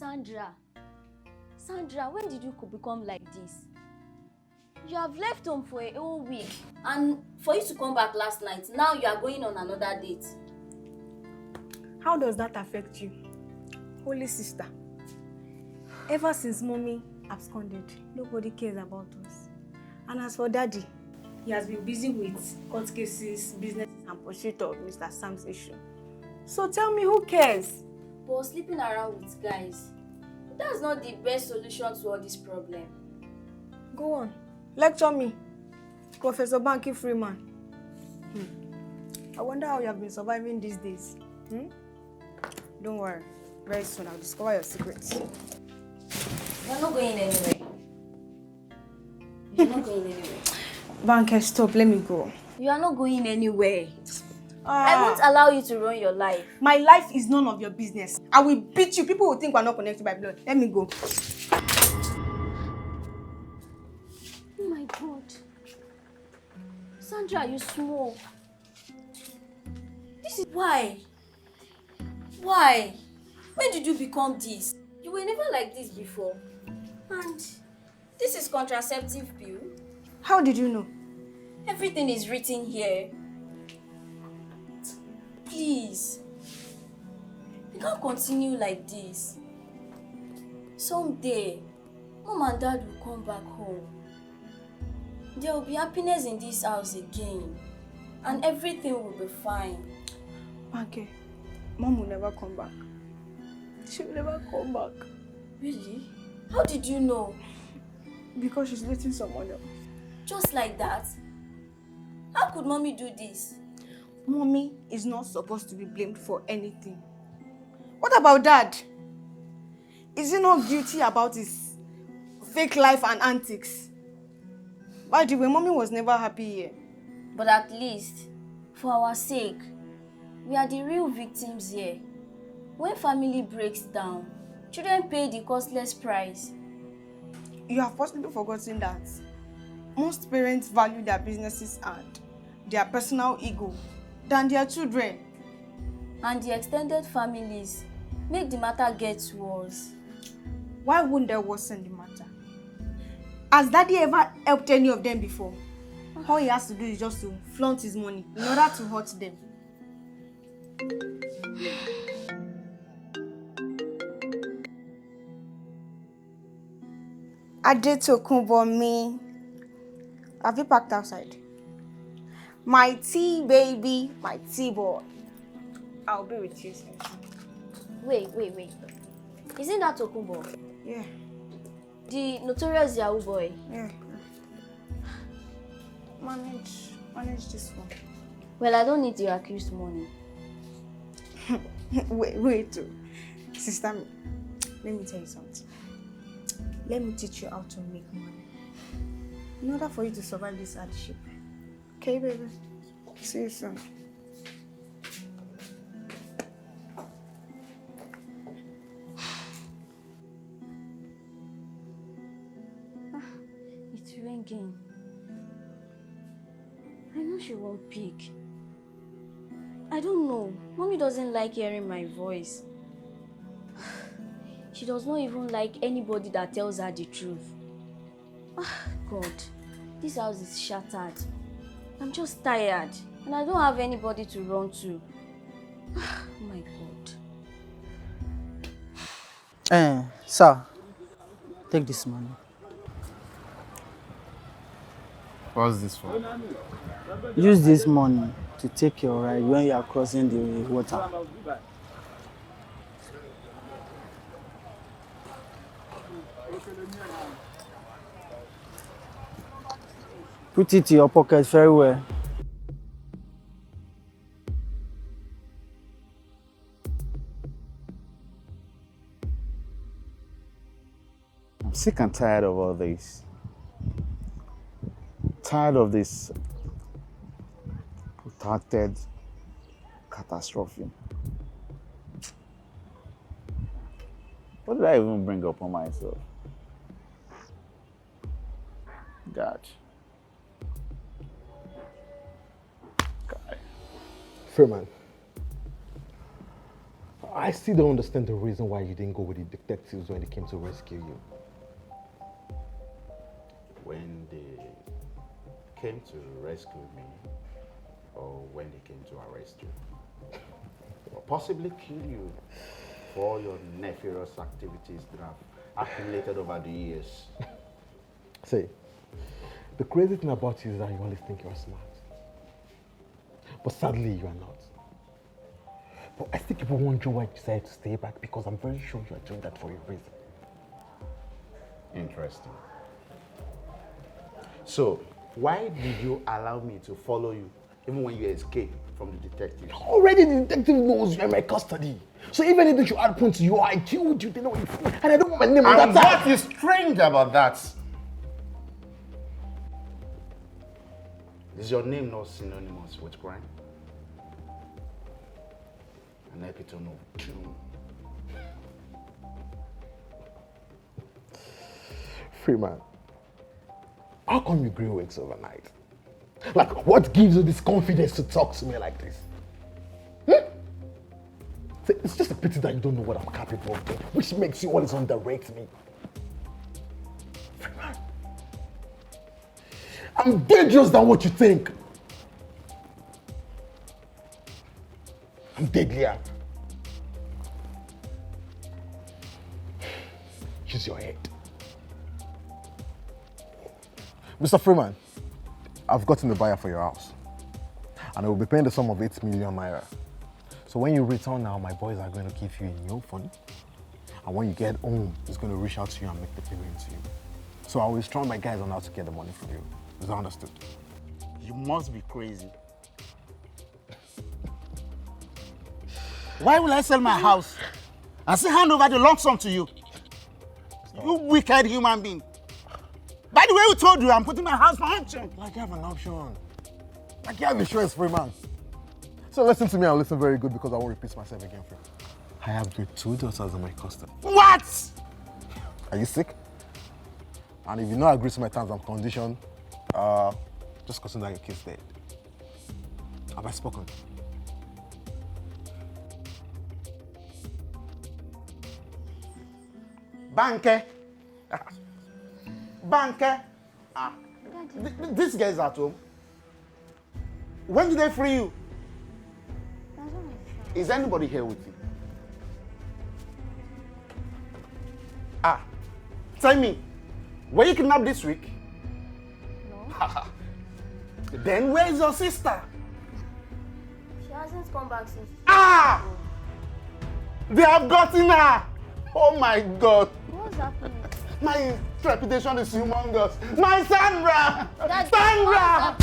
Sandra, when did you become like this? You have left home for a whole week, and for you to come back last night, now you are going on another date. How does that affect you? Holy sister, ever since mommy absconded, nobody cares about us. And as for daddy, he has been busy with court cases, business, and pursuit of Mr. Sam's issue. So tell me, who cares? But sleeping around with guys, that's not the best solution to all this problem. Go on, lecture me, Professor Banky Freeman. I wonder how you have been surviving these days. Don't worry, very soon I'll discover your secrets. You're not going anywhere. You're not going anywhere. Banky, stop, let me go. You are not going anywhere. I won't allow you to ruin your life. My life is none of your business. I will beat you. People will think we're not connected by blood. Let me go. Oh my God. Sandra, you smoke. This is why. Why? When did you become this? You were never like this before. And this is contraceptive pill. How did you know? Everything is written here. Please. You can't continue like this. Someday, Mom and Dad will come back home. There will be happiness in this house again. And everything will be fine. Okay. Mom will never come back. She will never come back. Really? How did you know? Because she's dating someone else. Just like that? How could Mommy do this? Mommy is not supposed to be blamed for anything. What about Dad? Is he not guilty about his fake life and antics? By the way, Mommy was never happy here. But at least, for our sake, we are the real victims here. When family breaks down, children pay the costless price. You have possibly forgotten that most parents value their businesses and their personal ego than their children. And the extended families make the matter get worse. Why wouldn't they worsen the matter? Has Daddy ever helped any of them before? All he has to do is just to flaunt his money in order to hurt them. I did Tokunbo me. Have you packed outside? My tea, baby, my tea boy. I'll be with you soon. Wait. Isn't that Tokunbo? Yeah. The notorious Yahoo boy? Yeah. Manage this one. Well, I don't need your accused money. wait. Sister, let me tell you something. Let me teach you how to make money. In order for you to survive this hardship. Okay, baby? See you soon. It's ringing. I know she won't pick. I don't know. Mommy doesn't like hearing my voice. She does not even like anybody that tells her the truth. God, this house is shattered. I'm just tired and I don't have anybody to run to. Oh my God. Sir, take this money. What's this for? Use this money to take your ride when you are crossing the water. Put it in your pocket very well. I'm sick and tired of all this. Tired of this protracted catastrophe. What did I even bring upon myself? God. Freeman, I still don't understand the reason why you didn't go with the detectives when they came to rescue you. When they came to rescue me, or when they came to arrest you, or possibly kill you for all your nefarious activities that have accumulated over the years. See, the crazy thing about you is that you always think you're smart. But sadly, you are not. But I think people wonder why you decided to stay back, because I'm very sure you are doing that for a reason. Interesting. So, why did you allow me to follow you, even when you escaped from the detectives? Already the detective knows you're in my custody. So if anything should happen to you, I killed you, they know you. And I don't want my name on that And what is strange about that? Is your name not synonymous with crime? An epitome of doom. Freeman, how come you grew wings overnight? Like, what gives you this confidence to talk to me like this? See, it's just a pity that you don't know what I'm capable of doing, which makes you always underrate me. Freeman, I'm dangerous than what you think. I'm deadlier. Use your head. Mr. Freeman, I've gotten a buyer for your house. And I will be paying the sum of 8 million naira. So when you return now, my boys are going to give you a new phone. And when you get home, he's going to reach out to you and make the payment to you. So I will instruct my guys on how to get the money from you. Is that understood? You must be crazy. Why will I sell my house and still hand over the lump sum to you? You wicked human being. By the way, we told you I'm putting my house for auction. Like you have an option. Like you have insurance, Freeman. So listen to me and listen very good, because I won't repeat myself again, Freeman. I have your 2 daughters in my custody. What? Are you sick? And if you don't agree to my terms and conditions, just consider your case dead. Have I spoken? Banker. Banker. This guy is at home. When did they free you? Is anybody here with you? Tell me, were you kidnapped this week? No. Then where's your sister? She hasn't come back since. They have gotten her! Oh my God! What's happening? My reputation is humongous. My Sandra! That's Sandra!